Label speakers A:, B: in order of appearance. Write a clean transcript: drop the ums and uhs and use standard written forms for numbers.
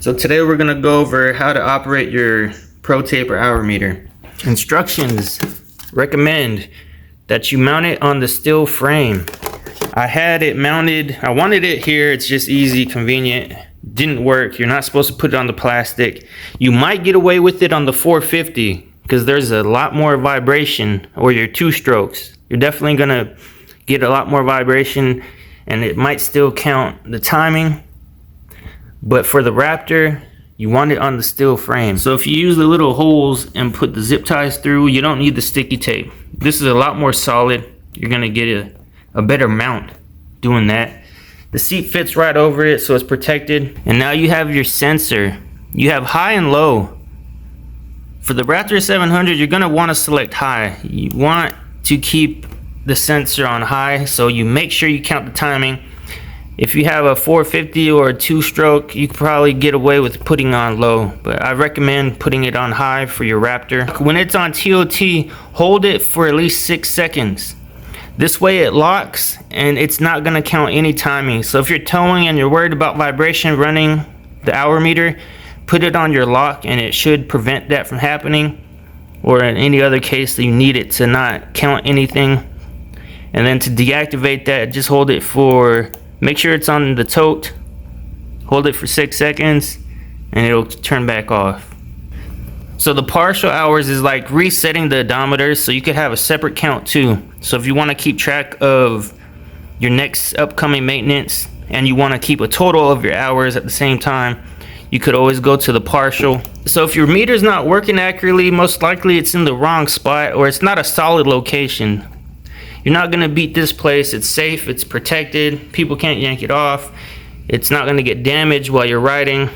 A: So today we're gonna go over how to operate your Pro Taper hour meter. Instructions: recommend that you mount it on the steel frame. I had it mounted, I wanted it here, it's just easy, convenient. Didn't work. You're not supposed to put it on the plastic. You might get away with it on the 450 because there's a lot more vibration, or your 2 strokes. You're definitely gonna get a lot more vibration and it might still count the timing. But for the Raptor, you want it on the steel frame. So if you use the little holes and put the zip ties through, you don't need the sticky tape. This is a lot more solid. You're gonna get a better mount doing that. The seat fits right over it, so it's protected. And now you have your sensor. You have high and low. For the Raptor 700, you're gonna wanna select high. You want to keep the sensor on high, so you make sure you count the timing. If you have a 450 or a 2-stroke, you could probably get away with putting on low, but I recommend putting it on high for your Raptor. When it's on TOT, hold it for at least 6 seconds. This way it locks and it's not gonna count any timing. So if you're towing and you're worried about vibration running the hour meter, put it on your lock and it should prevent that from happening. Or in any other case that you need it to not count anything. And then to deactivate that, just hold it for, make sure it's on the tote, hold it for 6 seconds, and it'll turn back off. So the partial hours is like resetting the odometer, so you could have a separate count too. So if you want to keep track of your next upcoming maintenance, and you want to keep a total of your hours at the same time, you could always go to the partial. So if your meter's not working accurately, most likely it's in the wrong spot, or it's not a solid location. You're not gonna beat this place. It's safe, it's protected, people can't yank it off, it's not gonna get damaged while you're riding.